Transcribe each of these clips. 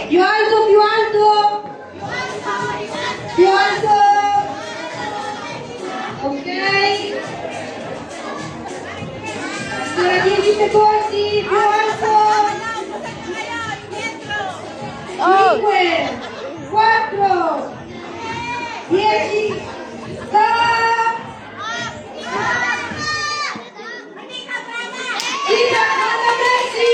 Più alto, più alto. Più alto. Ok. Ancora 10 secondi, più alto. 5, 4, 10, stop! Tira alla Messi!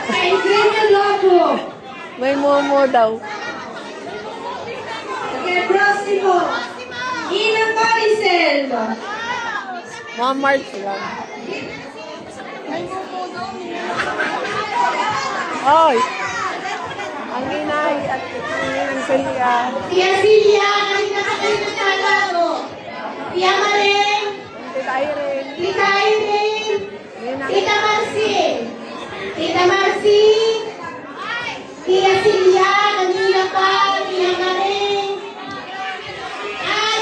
Premio Loco! May momo daw. Ok, prossimo! Ina Maricel! Mga March lang. Oy! Ang inay at ang Celia. Tia Silvia, kanina ka kayo nagkalato. Tia Maring, Tita Irene. Tita Irene, Nina. Tita Marcy, Tita Marcy, Tia Silvia, kanina pa, Tia Maring.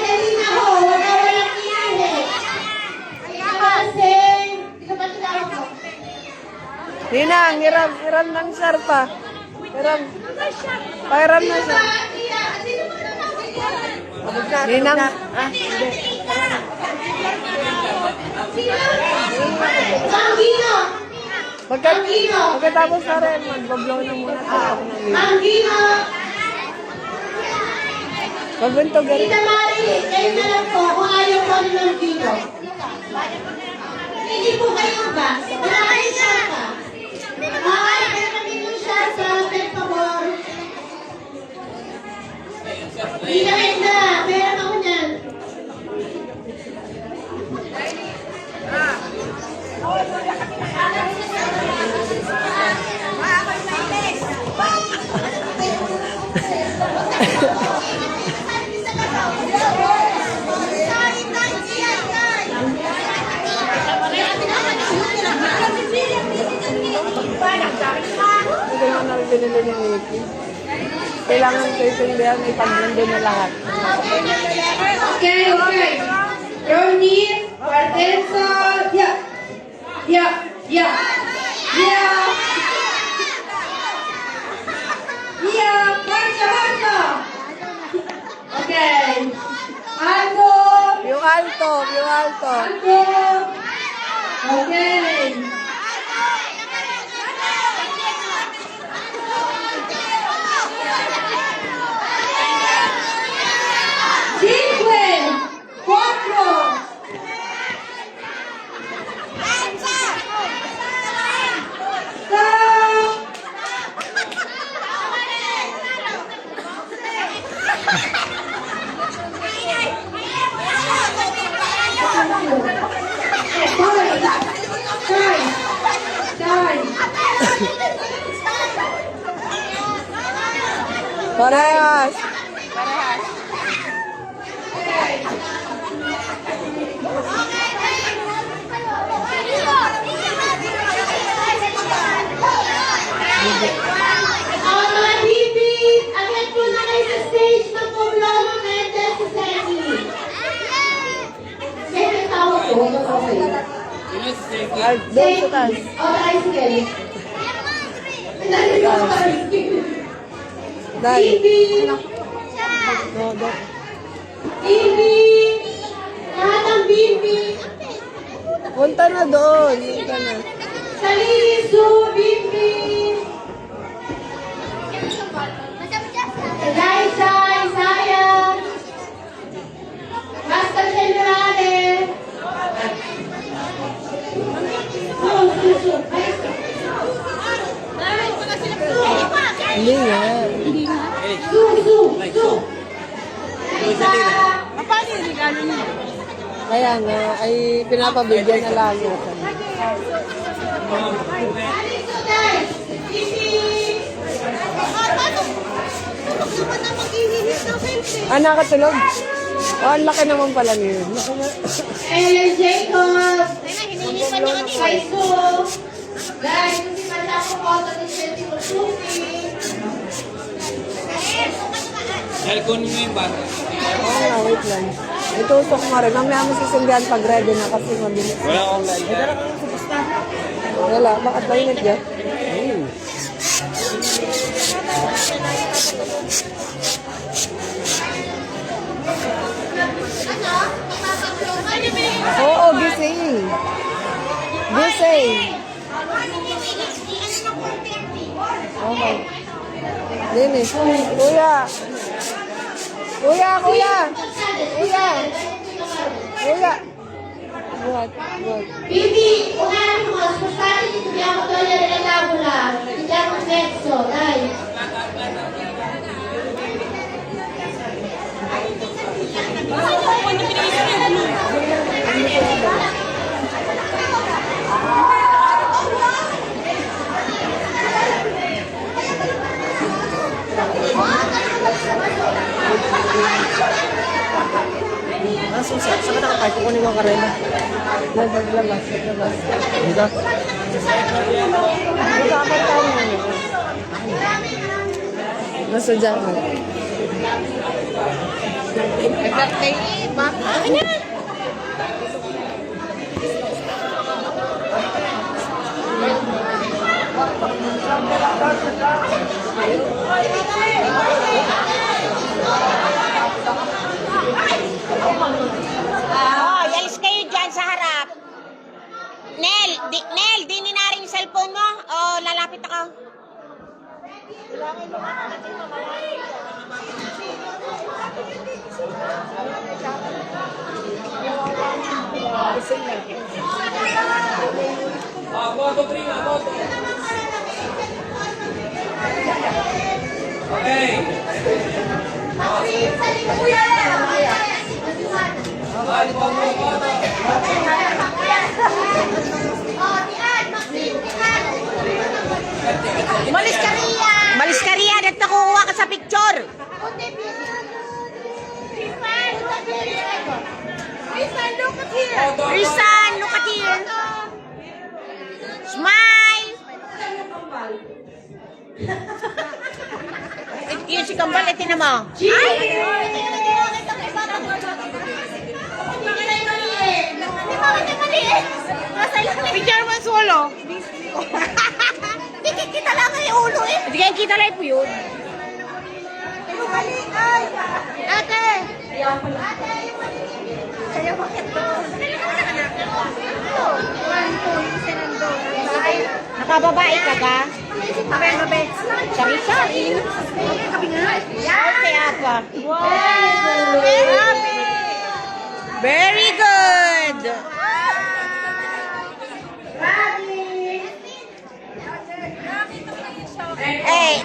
Dali na ho, wag na walang iyahe. Tita Marcy, Tita Marcy ko. Ninang, hiram ng Sharpa. Hiram. Pahiram na siya. Ninang. Mangino, Pagkatapos na rin, mag-blow na muna tayo. Mangino. Magbunto ka rin. Tita Mari, kayo na lang po kung ayaw ko ng Mangino. Hindi po kayo ba? Wala kayo siya ka. Ay, kaya kami nyo siya sa per favor. Hindi na kayo na. Pera ako niyan. Hindi naman na binili ni Nicky. Kailangan ko itindihan may pagmundo na lahat. Okay, okay. Ronnie, Partenso, yeah. Yeah, yeah. Yeah. Yeah, marcha, marcha. Okay. Alto. Yung alto, yung alto. Alto. Okay. Cinque, cuatro. Stop. Parehas. Mga bibit, agad po na kayo sa stage ng Poblano Mendes Society. May nagtawag po, okay. Doon sa taas. O, tricycle. Nalilito ko tricycle. Dahil. Bibit, No, doon. bibit, lahat ng bibit. Punta na doon. Punta na. Salisu, bibit. Eliza, Isaiah, Master Generale. Hindi nga. Paano yung regalo niya? Kaya nga, ay pinapabigyan na lang natin. Ah, nakatulog? Oh, ang laki naman pala niyo. Ellen Jacob. Tatlo na po. Guys, so, guys, hindi man siya po ko sa disente ko suki. Aircon mo yung bata. Oo nga, wait lang. Itusok mo rin. Mamaya mo sisindihan pag ready na kasi mabilis. Wala akong lighter. Wala, bakit mainit dyan? Oo, gising. Gising. Okay. Linis. Kuya. Kuya, kuya. Kuya. Kuya. Buhat, buhat. Bibi, unahan mo, spostare ti dobbiamo togliere le tavola, ti diamo un pezzo, dai. Ah, susa. Saan ka nakapay? Kukunin ko ang karela. Labas, labas, labas. Dito? Dapat tayo mo. Nasa dyan. Oh, yalis kayo dyan sa harap. Nel, dinin na rin yung cellphone mo. Oh, lalapit ako. Photo, prima, photo. Okay. Malis ka riyan! Malis ka riyan at nakukuha ka sa picture. Rizan, look at here. Smile! Yun si Kambal, itin mo. Picture mo solo. Hindi kita lang ang ulo eh. Hindi kaya kita lang po yun. Ate! Sa'yo bakit to? Nakababae ka ka? Sari-sari. Okay, apa? Wow! Very good! Eh,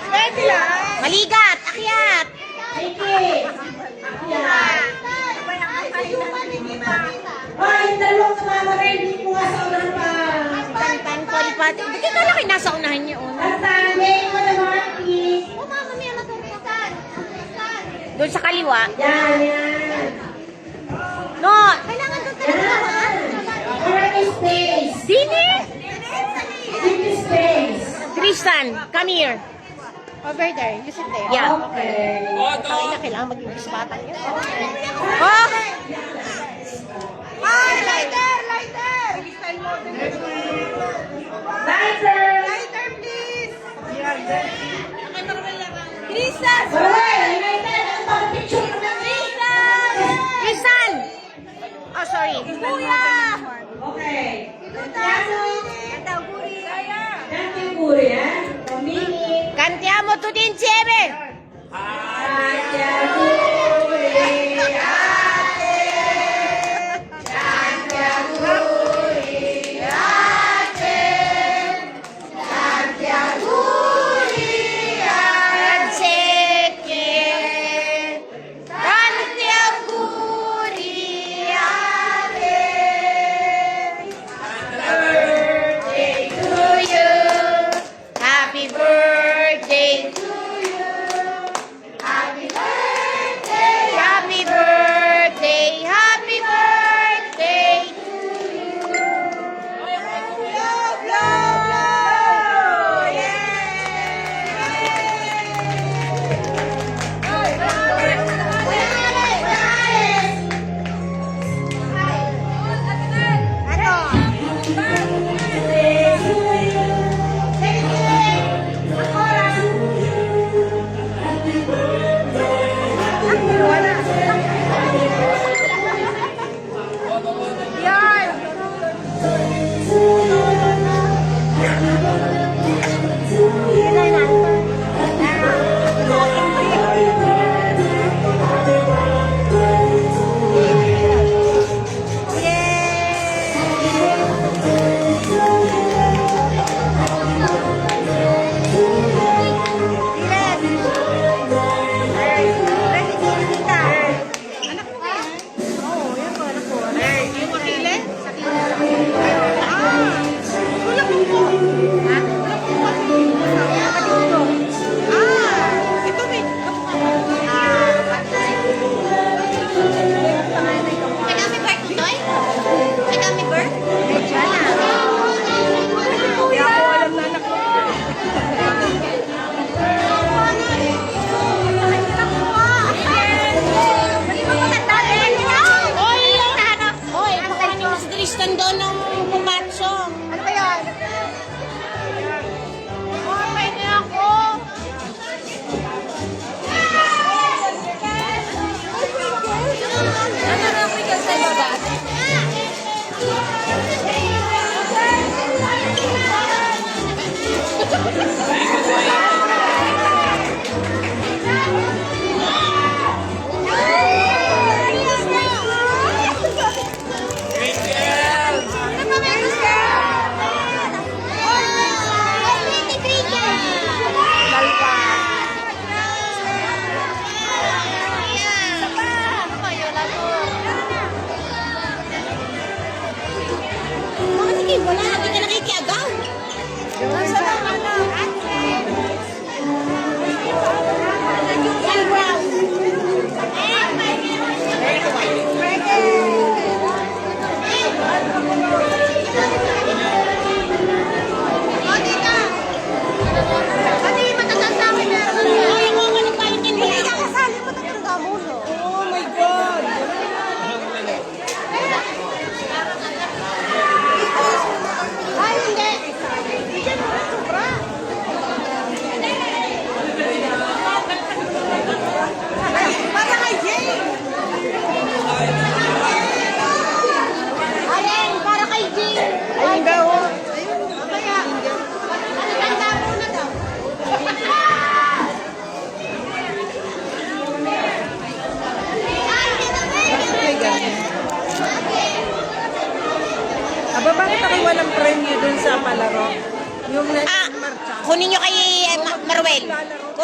maligat, akyat. Hoy, dalawang sumama rin, hindi mo nga sa unahan pa. Tantan ko di pati. Bakit ka lang nasa unahan niyo? Kasane mo na Marquis. Doon sa kaliwa. Yan, yan. No, kailangan doon talaga. Correct space. Dini! Keep space. Tristan, come here. Over there, you sit there. Yeah. Okay. Kailangan mag-ibig sa bata niya. Oh! Ay, lighter! Lighter! Lighter! Lighter, please! Tristan! Hoy, lighter! Ang pag-picture mo ng Tristan! Oh, sorry. Kuya! Okay. Thank you, Kuya. Pamili. Cantiamo tutti insieme! Grazie che tanti auguri a te.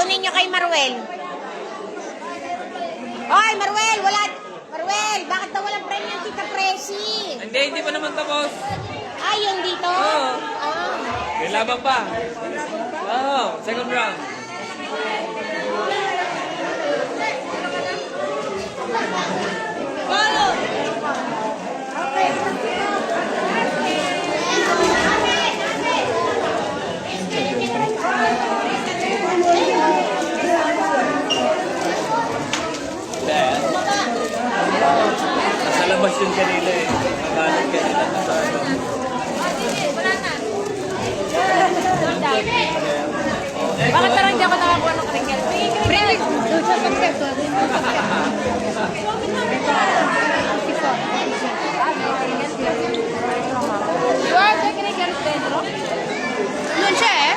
Kunin nyo kay Maruel. Hoy, Maruel, wala. Maruel, bakit daw walang premyo yung Tita Presi? Hindi pa naman tapos. Ay, yun dito? Oo. Ah. May laban pa. Oo, second round. Nasa labas yung kanila eh. Nagalit kanila sa ano. Bakit parang hindi ako nakakuha ng cricket? Doon sa subscribe. You are the cricket, Pedro? Doon siya eh.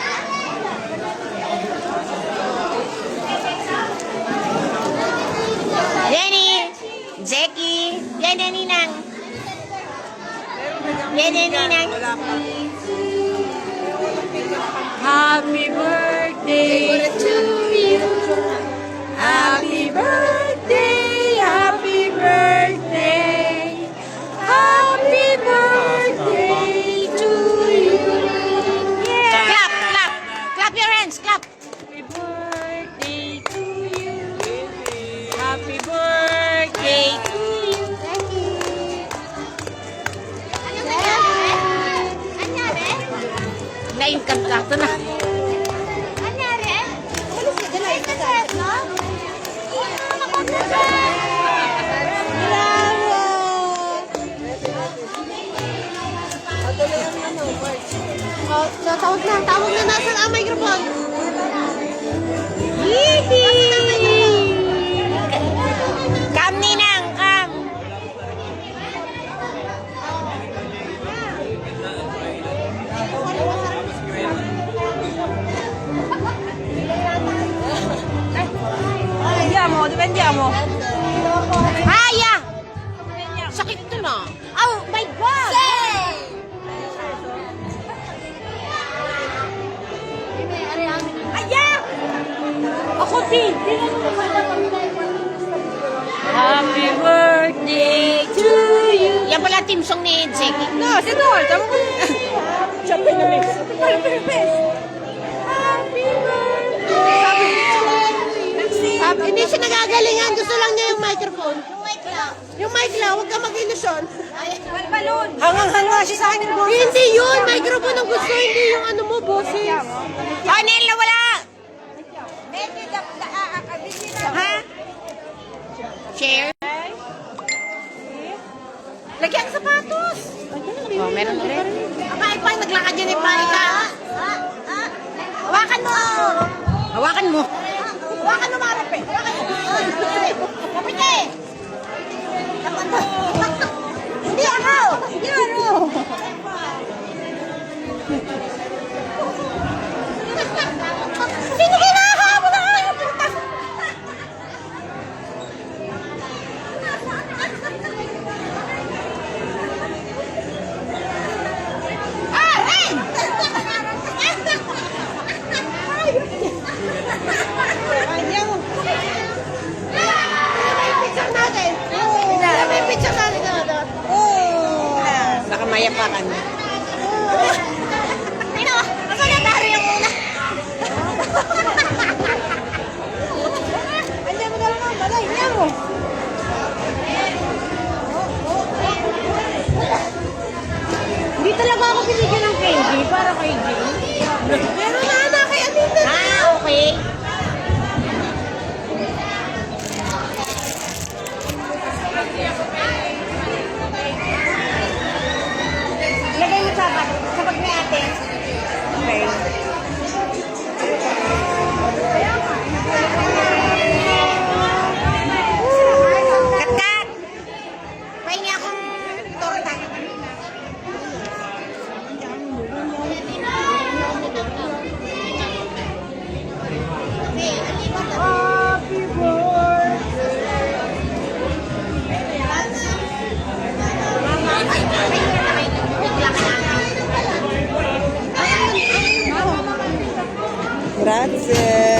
Jenny! Jackie! Yan na ninang. Yan na ninang. Happy birthday to you. Happy birthday, happy birthday. Happy birthday to you. Yeah. Clap, clap. Clap your hands, clap. Happy birthday to you. Happy birthday to you. Thank you. Ano nangyari? Anyari? Na-income na. Anyari? Walis ka dala. Ito sa no? Tawag na. Nasaan ang microphone? Kam ninang, kam. Andiamo. Aya! Sakit to na. Oh my God! Aya! Ako din. Happy birthday to you. Yan pala team song ni Jackie. No, si Nol. Tama ko. Siya pinamix. Happy birthday. Hindi siya nagagalingan. Gusto lang niya yung microphone. Yung mic lang. Huwag ka mag-ilusyon. Hangang-hanga siya sa akin ng boss. Hindi yun. Microphone ang gusto. Hindi yung ano mo, boses. Oh, Nel, wala! Ha? Share? Lagyan ang sapatos. Oh, meron ulit. Pang naglakad yan ni Paika. Hawakan mo. Hawakan mo. Hawakan mo, Marape. Hawakan mo. Kapit eh. Hindi ako. Hindi ano. Sino kinahabol na kayo? Ah, hey! Picture natin. May picture natin na. Nakamaya pa ka na. Sino? Ako na tari yung una. Andiyan mo talaga ang balay. Andiyan mo. Hindi talaga ako binigyan ng candy para kay Jane. Meron na anak kay Anita. Ah, okay. Lagay mo sa pag may ate. Okay. Kat-kat! Pahingi akong torta. Grazie.